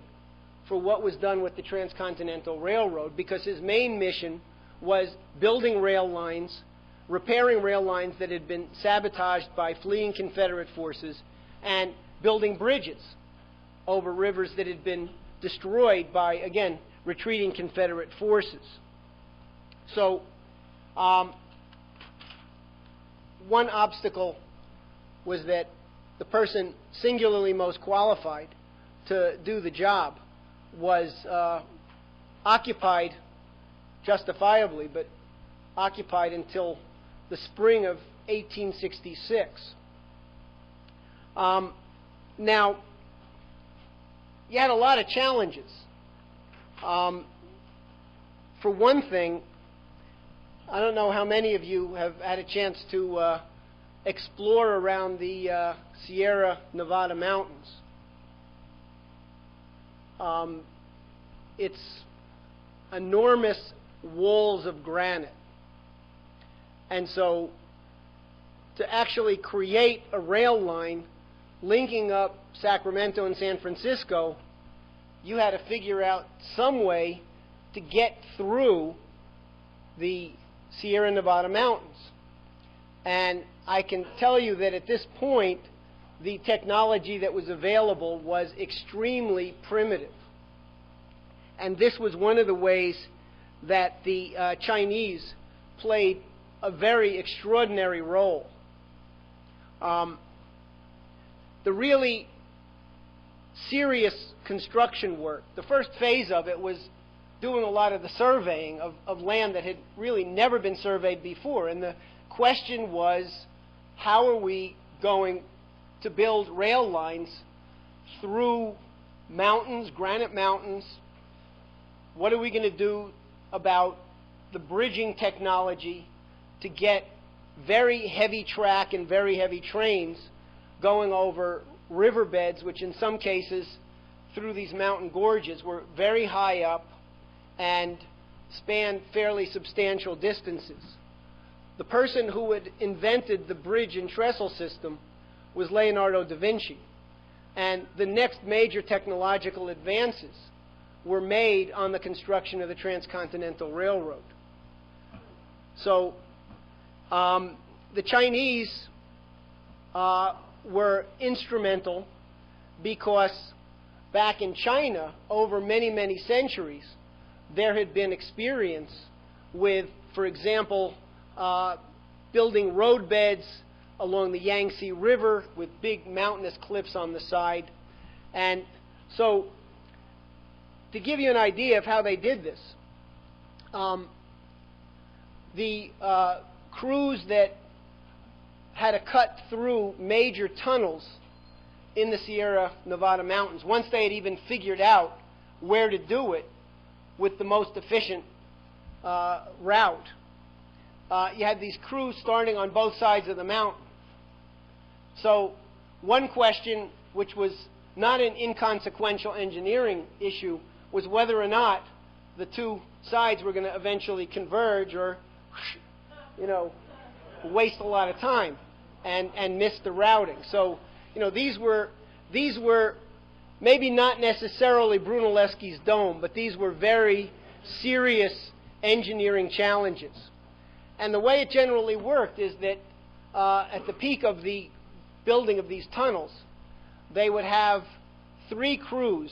for what was done with the Transcontinental Railroad, because his main mission was building rail lines, repairing rail lines that had been sabotaged by fleeing Confederate forces, and building bridges over rivers that had been destroyed by, again, retreating Confederate forces. So, one obstacle was that the person singularly most qualified to do the job was occupied, justifiably, but occupied until the spring of 1866. Now, you had a lot of challenges. For one thing, I don't know how many of you have had a chance to explore around the Sierra Nevada mountains. It's enormous walls of granite. And so to actually create a rail line linking up Sacramento and San Francisco, you had to figure out some way to get through the Sierra Nevada mountains. And I can tell you that at this point, the technology that was available was extremely primitive. And this was one of the ways that the Chinese played a very extraordinary role. The really serious construction work, the first phase of it was doing a lot of the surveying of land that had really never been surveyed before. And the question was, how are we going to build rail lines through mountains, granite mountains? What are we going to do about the bridging technology to get very heavy track and very heavy trains going over riverbeds, which in some cases through these mountain gorges were very high up and spanned fairly substantial distances. The person who had invented the bridge and trestle system was Leonardo da Vinci. And the next major technological advances were made on the construction of the Transcontinental Railroad. So the Chinese were instrumental because back in China, over many, many centuries, there had been experience with, for example, building roadbeds along the Yangtze River with big mountainous cliffs on the side. And so, to give you an idea of how they did this, the crews that had to cut through major tunnels in the Sierra Nevada mountains, once they had even figured out where to do it with the most efficient route, you had these crews starting on both sides of the mountain. So one question, which was not an inconsequential engineering issue, was whether or not the two sides were going to eventually converge or, you know, waste a lot of time and miss the routing. So, you know, these were maybe not necessarily Brunelleschi's dome, but these were very serious engineering challenges. And the way it generally worked is that at the peak of the building of these tunnels, they would have 3 crews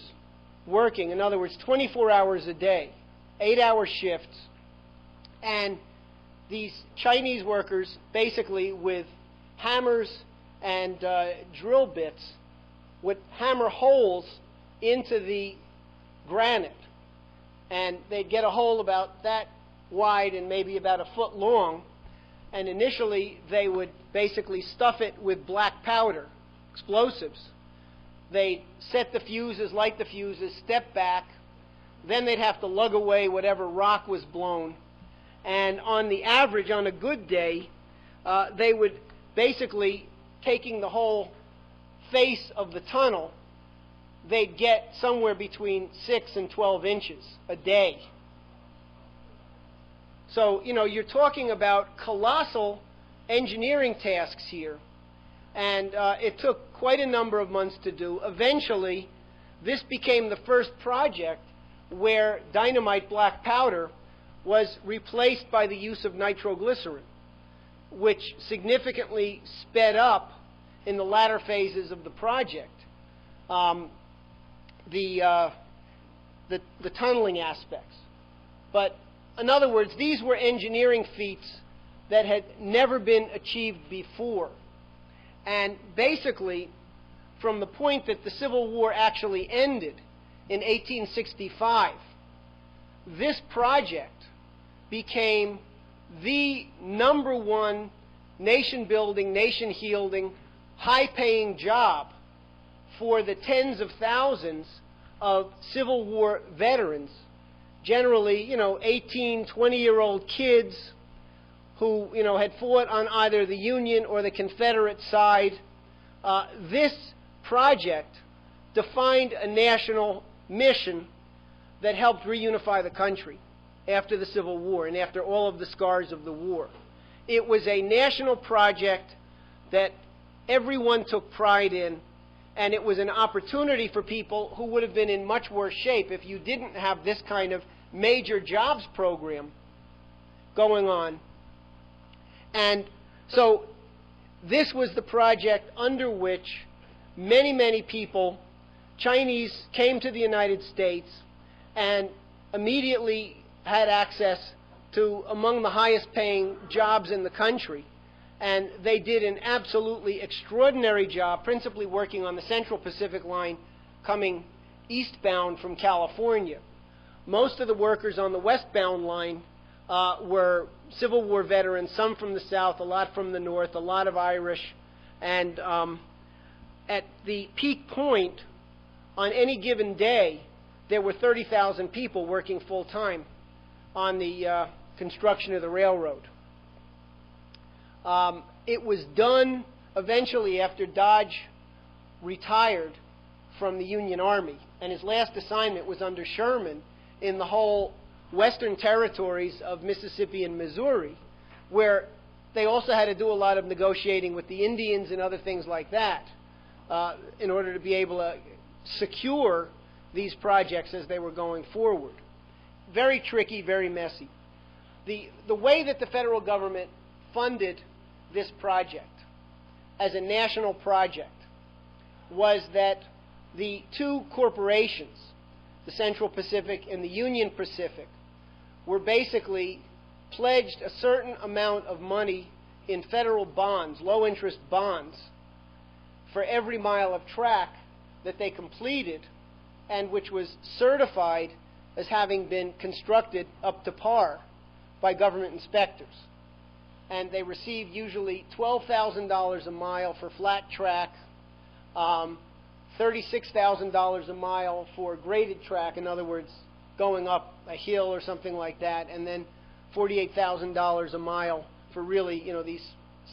working, in other words, 24 hours a day, 8-hour shifts, and these Chinese workers, basically with hammers and drill bits, would hammer holes into the granite, and they'd get a hole about that wide and maybe about a foot long, and initially they would basically stuff it with black powder, explosives. They'd set the fuses, light the fuses, step back, then they'd have to lug away whatever rock was blown, and on the average, on a good day, they would basically, taking the whole face of the tunnel, they'd get somewhere between 6 and 12 inches a day. So, you know, you're talking about colossal engineering tasks here, and it took quite a number of months to do. Eventually, this became the first project where dynamite black powder was replaced by the use of nitroglycerin, which significantly sped up in the latter phases of the project the tunneling aspects. But in other words, these were engineering feats that had never been achieved before. And basically, from the point that the Civil War actually ended in 1865, this project became the #1 nation-building, nation-healing, high-paying job for the tens of thousands of Civil War veterans generally, 18, 20-year-old kids who, had fought on either the Union or the Confederate side. This project defined a national mission that helped reunify the country after the Civil War and after all of the scars of the war. It was a national project that everyone took pride in, and it was an opportunity for people who would have been in much worse shape if you didn't have this kind of major jobs program going on. And so this was the project under which many, many people, Chinese, came to the United States and immediately had access to among the highest paying jobs in the country. And they did an absolutely extraordinary job, principally working on the Central Pacific Line coming eastbound from California. Most of the workers on the westbound line were Civil War veterans, some from the South, a lot from the North, a lot of Irish. And at the peak point, on any given day, there were 30,000 people working full-time on the construction of the railroad. It was done eventually after Dodge retired from the Union Army, and his last assignment was under Sherman in the whole western territories of Mississippi and Missouri, where they also had to do a lot of negotiating with the Indians and other things like that in order to be able to secure these projects as they were going forward. Very tricky, very messy. The way that the federal government funded this project as a national project was that the two corporations, the Central Pacific and the Union Pacific, were basically pledged a certain amount of money in federal bonds, low-interest bonds, for every mile of track that they completed, and which was certified as having been constructed up to par by government inspectors. And they received usually $12,000 a mile for flat track, $36,000 a mile for graded track, in other words, going up a hill or something like that, and then $48,000 a mile for really, these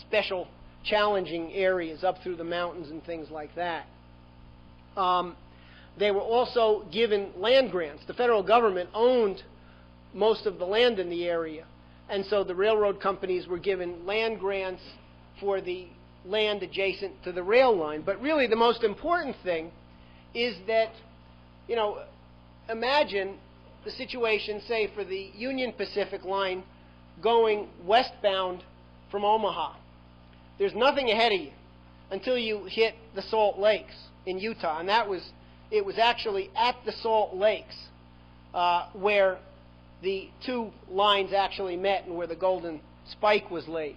special challenging areas up through the mountains and things like that. They were also given land grants. The federal government owned most of the land in the area, and so the railroad companies were given land grants for the land adjacent to the rail line. But really the most important thing is that, imagine the situation, say, for the Union Pacific line going westbound from Omaha. There's nothing ahead of you until you hit the Salt Lakes in Utah, and it was actually at the Salt Lakes where the two lines actually met and where the Golden Spike was laid.